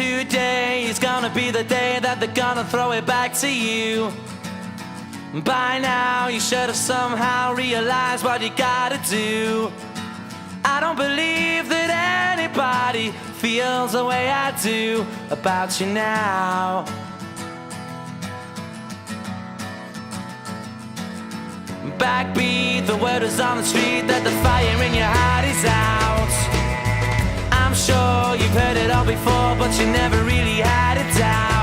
today is gonna be the day that they're gonna throw it back to you. By now you should have somehow realized what you gotta do. I don't believe that anybody feels the way I do about you now. Backbeat, the word is on the street that the fire in your heart is out. I'm sure you've heard it all before, but you never really had a doubt.